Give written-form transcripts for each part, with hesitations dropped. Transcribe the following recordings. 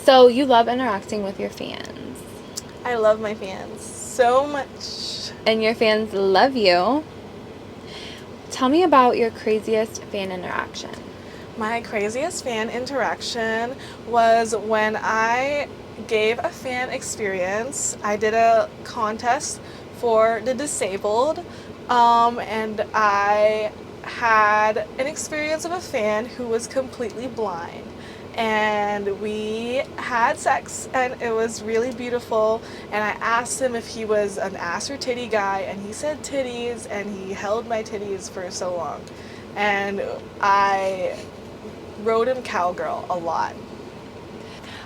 So you love interacting with your fans. I love my fans so much. And your fans love you. Tell me about your craziest fan interaction. My craziest fan interaction was when I gave a fan experience. I did a contest for the disabled, and I had an experience of a fan who was completely blind. And we had sex, and it was really beautiful. And I asked him if he was an ass or titty guy, and he said titties, and he held my titties for so long. And I wrote him cowgirl a lot.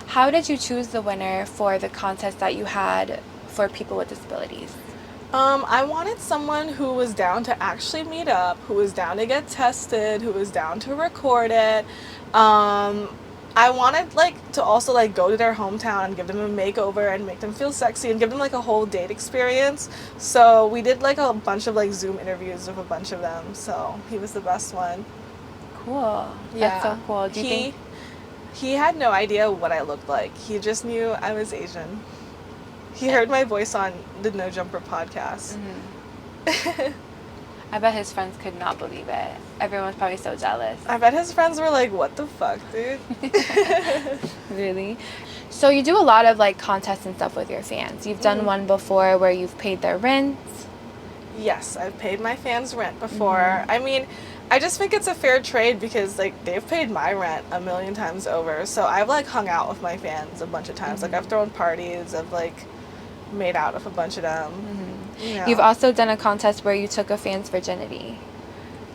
How did you choose the winner for the contest that you had for people with disabilities? I wanted someone who was down to actually meet up, who was down to get tested, who was down to record it. I wanted to also go to their hometown and give them a makeover and make them feel sexy and give them a whole date experience. So we did a bunch of Zoom interviews with a bunch of them. So he was the best one. Cool. Yeah. That's so cool. Do you think he had no idea what I looked like. He just knew I was Asian. He heard my voice on the No Jumper podcast. Mm-hmm. I bet his friends could not believe it. Everyone's probably so jealous. I bet his friends were like, what the fuck, dude? Really? So you do a lot of contests and stuff with your fans. You've done one before where you've paid their rent. Yes, I've paid my fans rent before. I mean, I just think it's a fair trade because they've paid my rent a million times over. So I've hung out with my fans a bunch of times. I've thrown parties. I've made out with a bunch of them. You know. You've also done a contest where you took a fan's virginity.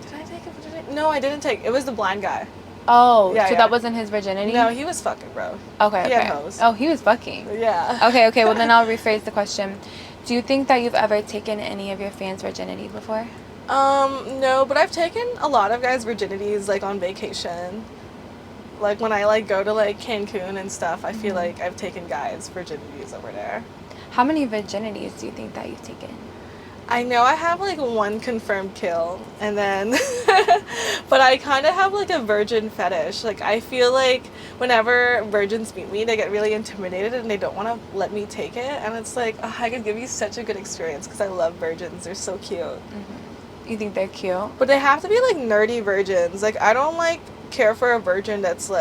Did I take a virginity? No, I didn't take. It was the blind guy. Oh, Yeah, so yeah. that wasn't his virginity? No, he was fucking, bro. Okay, He okay. had hoes. Oh, he was fucking. Yeah. Okay, well then I'll rephrase the question. Do you think that you've ever taken any of your fans' virginity before? No, but I've taken a lot of guys' virginities on vacation. When I go to Cancun and stuff, I feel like I've taken guys' virginities over there. How many virginities do you think that you've taken? I know I have one confirmed kill, and then but I kind of have a virgin fetish. I feel whenever virgins meet me, they get really intimidated and they don't want to let me take it, and it's I could give you such a good experience because I love virgins. They're so cute. You think they're cute? But they have to be nerdy virgins. I don't care for a virgin that's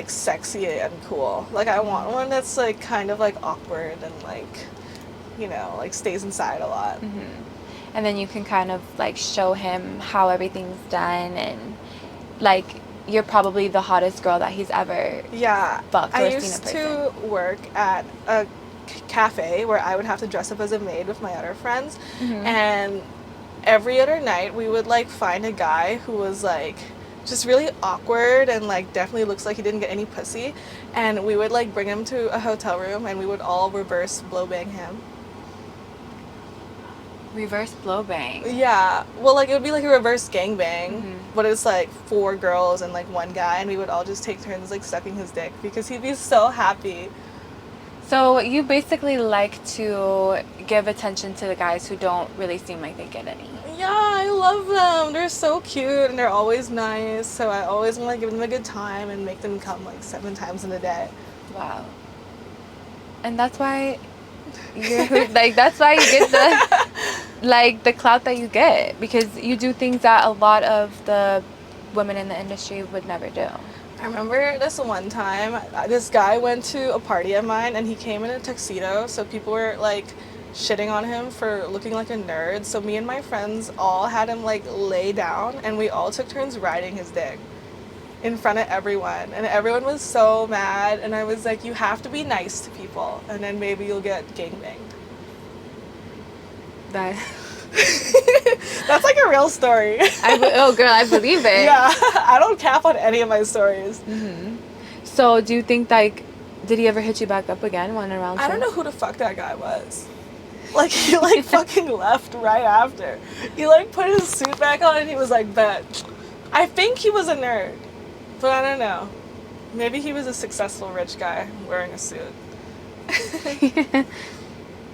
sexy and cool. I want one that's kind of awkward and stays inside a lot. And then you can kind of show him how everything's done, and you're probably the hottest girl that he's ever fucked or I seen in used person. to work at a cafe where I would have to dress up as a maid with my other friends, and every other night we would find a guy who was just really awkward and definitely looks like he didn't get any pussy, and we would bring him to a hotel room and we would all reverse blow bang him. Reverse blow bang. Yeah, well it would be a reverse gangbang, but it's 4 girls and one guy, and we would all just take turns sucking his dick because he'd be so happy. So you basically like to give attention to the guys who don't really seem like they get any. Yeah, I love them. They're so cute and they're always nice. So I always want to give them a good time and make them come 7 times in a day. Wow. And that's why you're that's why you get the the clout that you get, because you do things that a lot of the women in the industry would never do. I remember this one time, this guy went to a party of mine and he came in a tuxedo, so people were shitting on him for looking like a nerd. So me and my friends all had him lay down, and we all took turns riding his dick in front of everyone, and everyone was so mad, and I was you have to be nice to people and then maybe you'll get gangbanged. That That's a real story. oh girl, I believe it. Yeah, I don't cap on any of my stories. So do you think did he ever hit you back up again when around? I don't know who the fuck that guy was. He fucking left right after. He put his suit back on and he was bet. I think he was a nerd, but I don't know. Maybe he was a successful rich guy wearing a suit.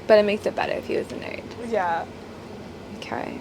But it makes it better if he was a nerd. Yeah. Okay.